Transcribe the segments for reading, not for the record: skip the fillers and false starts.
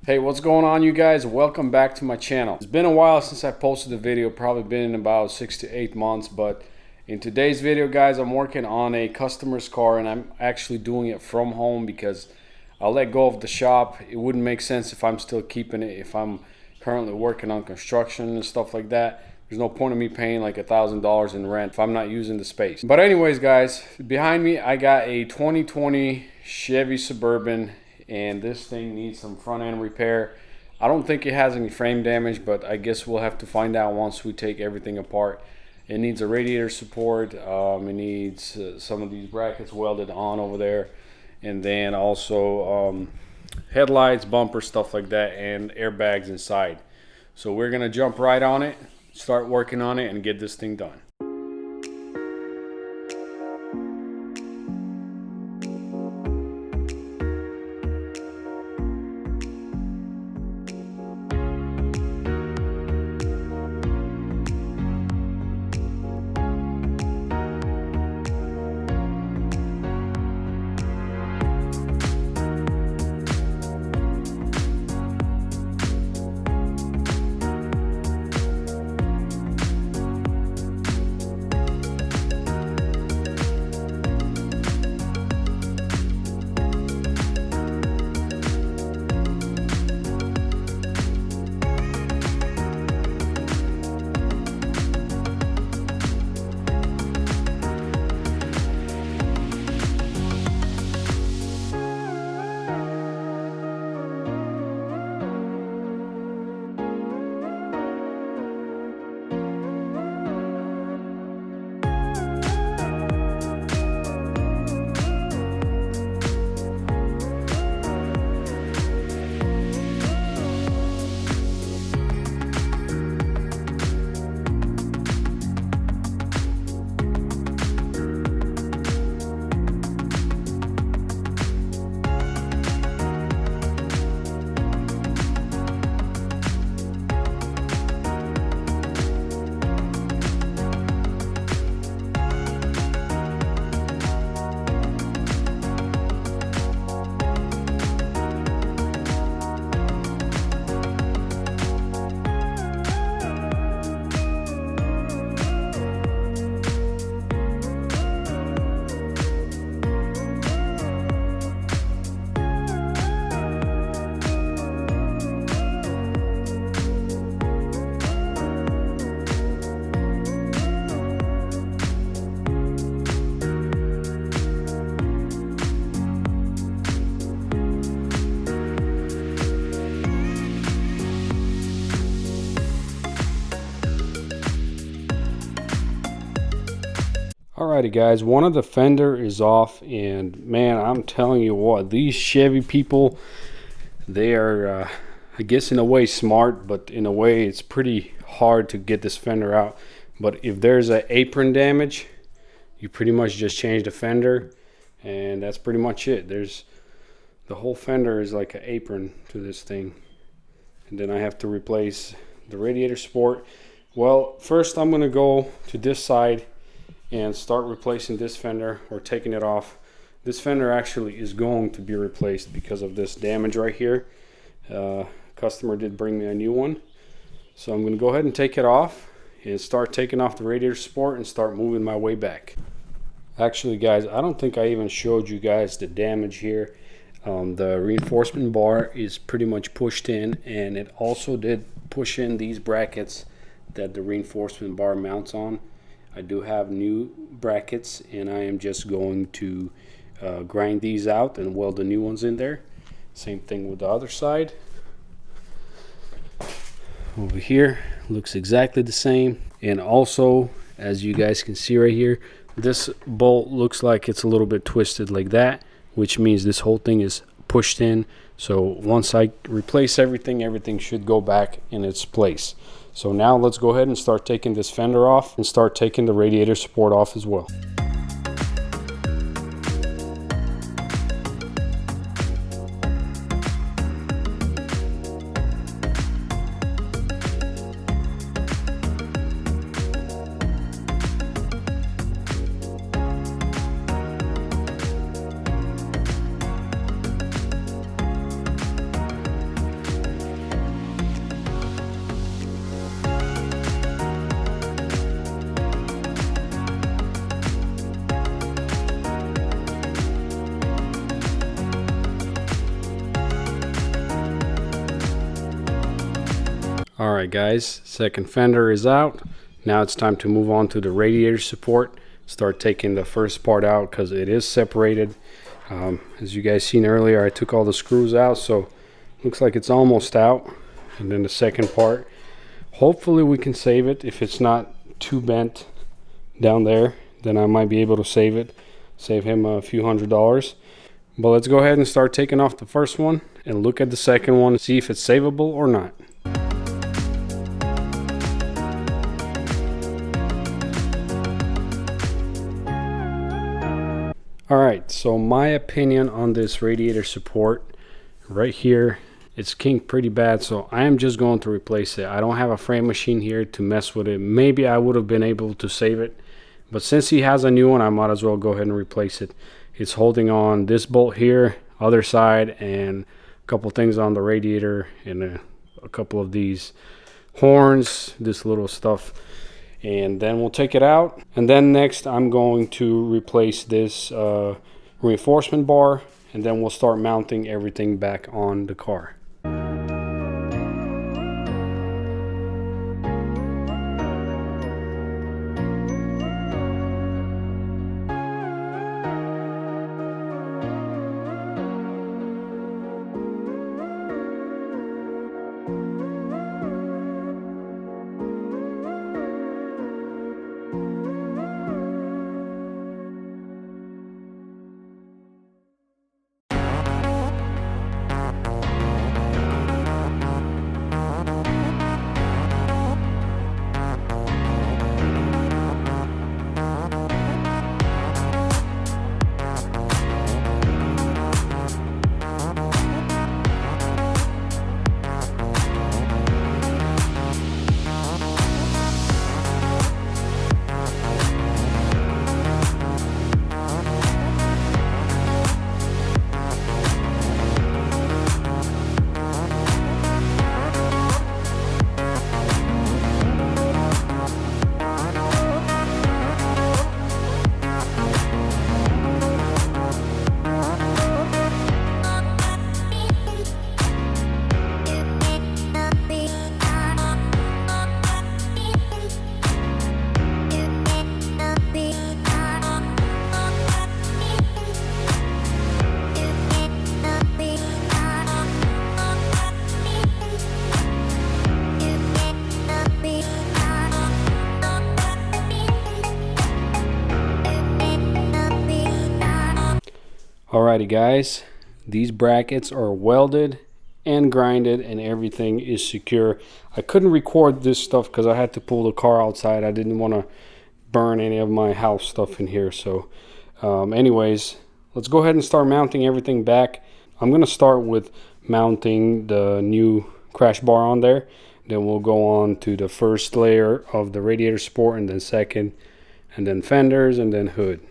Hey, what's going on, you guys? Welcome back to my channel. It's been a while since I posted a video, probably been about 6 to 8 months, but in today's video, guys, I'm working on a customer's car and I'm actually doing it from home because I'll let go of the shop. It wouldn't make sense if I'm still keeping it, if I'm currently working on construction and stuff like that. There's no point in me paying like $1,000 in rent if I'm not using the space. But anyways, guys, behind me I got a 2020 Chevy Suburban, and this thing needs some front end repair. I don't think it has any frame damage, but I guess we'll have to find out once we take everything apart. It needs a radiator support. It needs some of these brackets welded on over there, and then also headlights, bumper, stuff like that, and airbags inside. So we're gonna jump right on it, start working on it, and get this thing done. Alrighty, guys, one of the fender is off, and man, I'm telling you what, these Chevy people, they are I guess in a way smart, but in a way it's pretty hard to get this fender out. But if there's an apron damage, you pretty much just change the fender, and that's pretty much it. There's the whole fender is like an apron to this thing, and then I have to replace the radiator support. Well, first I'm gonna go to this side and start replacing this fender, or taking it off. This fender actually is going to be replaced because of this damage right here. Customer did bring me a new one, so I'm going to go ahead and take it off and start taking off the radiator support and start moving my way back. Actually, guys, I don't think I even showed you guys the damage here. The reinforcement bar is pretty much pushed in, and it also did push in these brackets that the reinforcement bar mounts on. I do have new brackets, and I am just going to grind these out and weld the new ones in there. Same thing with the other side. Over here looks exactly the same, and also, as you guys can see right here, this bolt looks like it's a little bit twisted like that, which means this whole thing is pushed in. So once I replace everything, everything should go back in its place. So now let's go ahead and start taking this fender off and start taking the radiator support off as well. Alright guys, second fender is out. Now it's time to move on to the radiator support. Start taking the first part out because it is separated. As you guys seen earlier, I took all the screws out, so looks like it's almost out. And then the second part, hopefully we can save it. If it's not too bent down there, then I might be able to save it, save him a few $100s. But let's go ahead and start taking off the first one and look at the second one and see if it's savable or not. Alright, so my opinion on this radiator support right here, it's kinked pretty bad, so I am just going to replace it. I don't have a frame machine here to mess with it. Maybe I would have been able to save it, but since he has a new one, I might as well go ahead and replace it. It's holding on this bolt here, other side, and a couple things on the radiator, and a couple of these horns, this little stuff. And then we'll take it out, and then next I'm going to replace this reinforcement bar, and then we'll start mounting everything back on the car. Alrighty guys, these brackets are welded and grinded and everything is secure. I couldn't record this stuff because I had to pull the car outside. I didn't want to burn any of my house stuff in here. So anyways, let's go ahead and start mounting everything back. I'm going to start with mounting the new crash bar on there. Then we'll go on to the first layer of the radiator support, and then second, and then fenders, and then hood.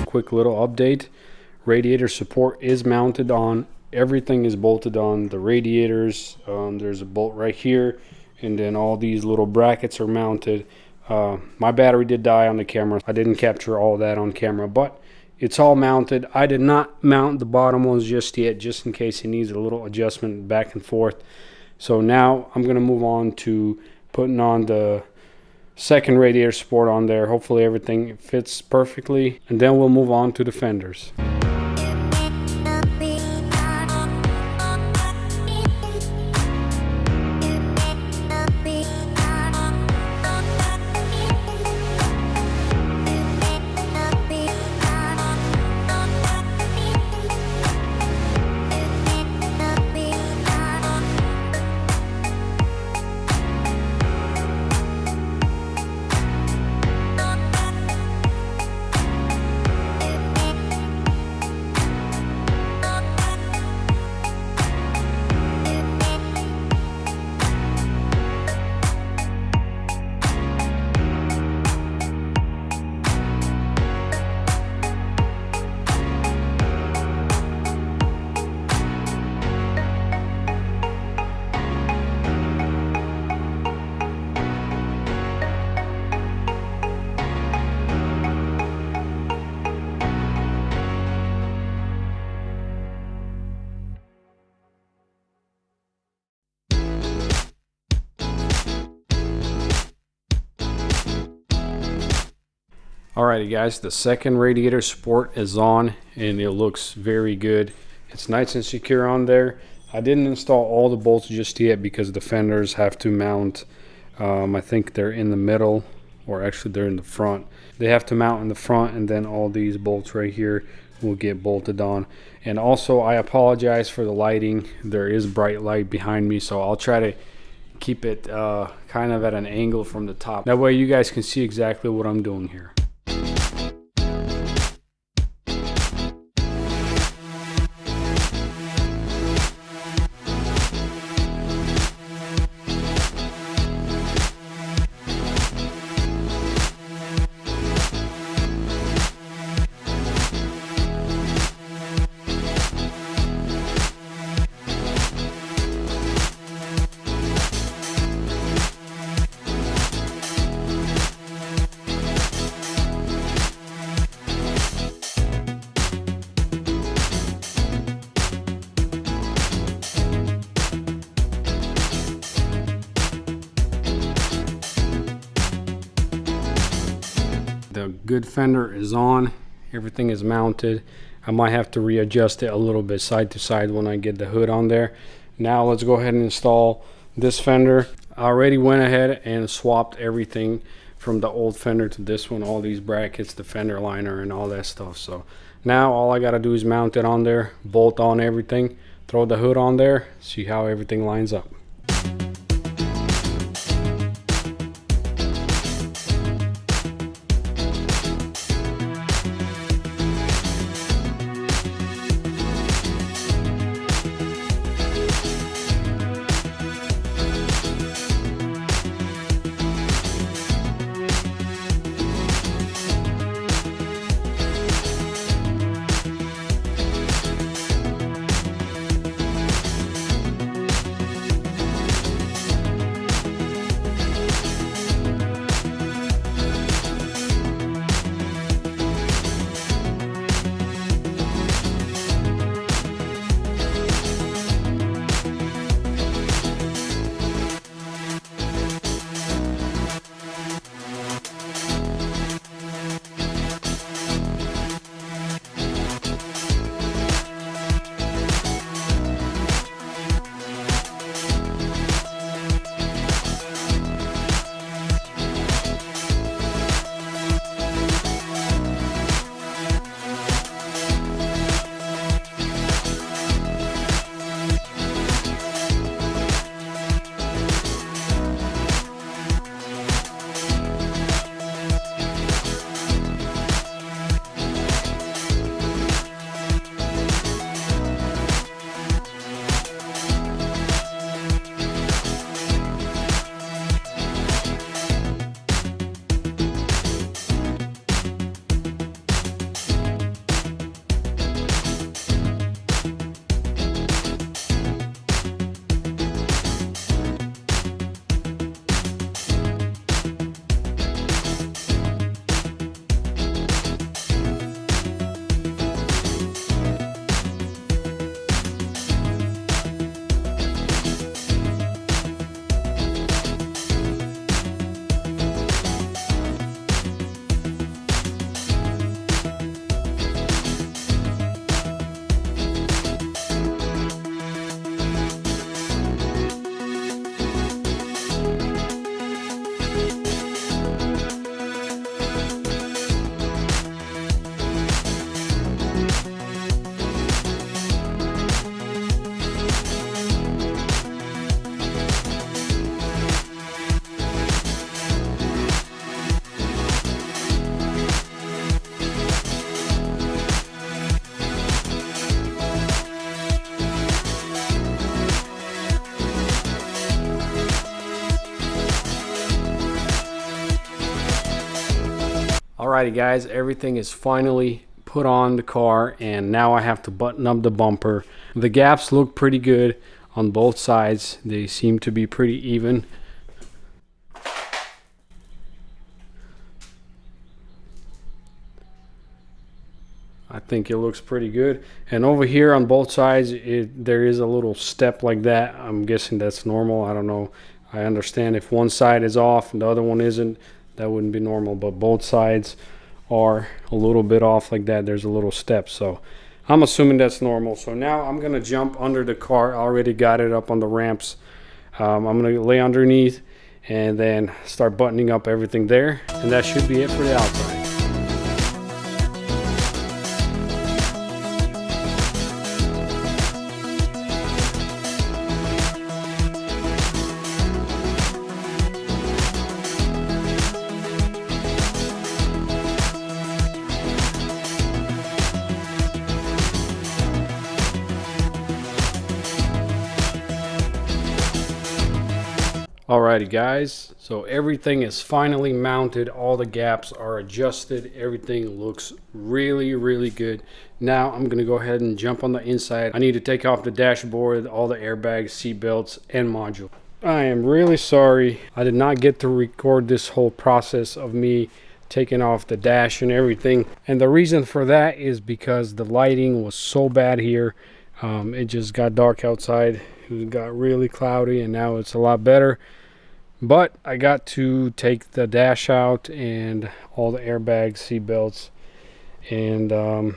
Quick little update, radiator support is mounted on, everything is bolted on the radiators. There's a bolt right here, and then all these little brackets are mounted. My battery did die on the camera. I didn't capture all that on camera, but it's all mounted. I did not mount the bottom ones just yet, just in case it needs a little adjustment back and forth. So now I'm going to move on to putting on the second radiator support on there. Hopefully everything fits perfectly, and then we'll move on to the fenders. Alrighty guys, the second radiator support is on and it looks very good. It's nice and secure on there. I didn't install all the bolts just yet because the fenders have to mount. I think they're in the middle, or actually they're in the front. They have to mount in the front, and then all these bolts right here will get bolted on. And also, I apologize for the lighting. There is bright light behind me, so I'll try to keep it kind of at an angle from the top. That way you guys can see exactly what I'm doing here. The good fender is on, everything is mounted. I might have to readjust it a little bit side to side when I get the hood on there. Now let's go ahead and install this fender. I already went ahead and swapped everything from the old fender to this one, all these brackets, the fender liner and all that stuff. So now all I gotta do is mount it on there, bolt on everything, throw the hood on there, see how everything lines up. Alrighty guys, everything is finally put on the car, and now I have to button up the bumper. The gaps look pretty good on both sides. They seem to be pretty even. I think it looks pretty good. And over here on both sides, there is a little step like that. I'm guessing that's normal. I don't know. I understand if one side is off and the other one isn't, that wouldn't be normal, but both sides are a little bit off like that. There's a little step, so I'm assuming that's normal. So now I'm gonna jump under the car. I already got it up on the ramps. I'm gonna lay underneath and then start buttoning up everything there, and that should be it for the outside. Alrighty guys, so everything is finally mounted. All the gaps are adjusted. Everything looks really good. Now I'm gonna go ahead and jump on the inside. I need to take off the dashboard, all the airbags, seat belts, and module. I am really sorry I did not get to record this whole process of me taking off the dash and everything, and the reason for that is because the lighting was so bad here. It just got dark outside. It got really cloudy, and now it's a lot better. But I got to take the dash out and all the airbags, seat belts, and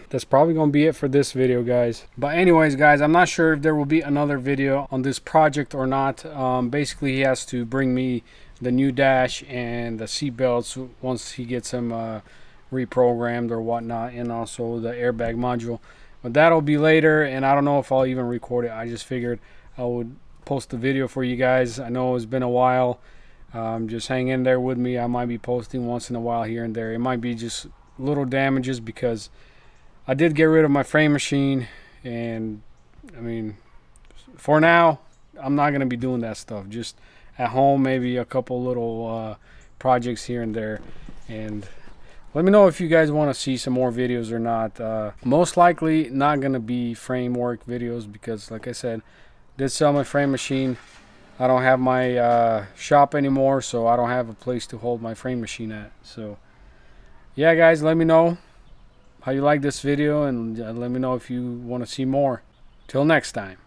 that's probably gonna be it for this video, guys. But anyways, guys, I'm not sure if there will be another video on this project or not. Basically, he has to bring me the new dash and the seat belts once he gets them reprogrammed or whatnot, and also the airbag module. But that'll be later, and I don't know if I'll even record it. I just figured I would post the video for you guys. I know it's been a while. Just hang in there with me. I might be posting once in a while here and there. It might be just little damages because I did get rid of my frame machine, and I mean, for now I'm not going to be doing that stuff. Just at home, maybe a couple little projects here and there. And let me know if you guys want to see some more videos or not. Most likely not going to be framework videos because, like I said, did sell my frame machine. I don't have my shop anymore, so I don't have a place to hold my frame machine at. So yeah, guys, let me know how you like this video, and let me know if you want to see more. Till next time.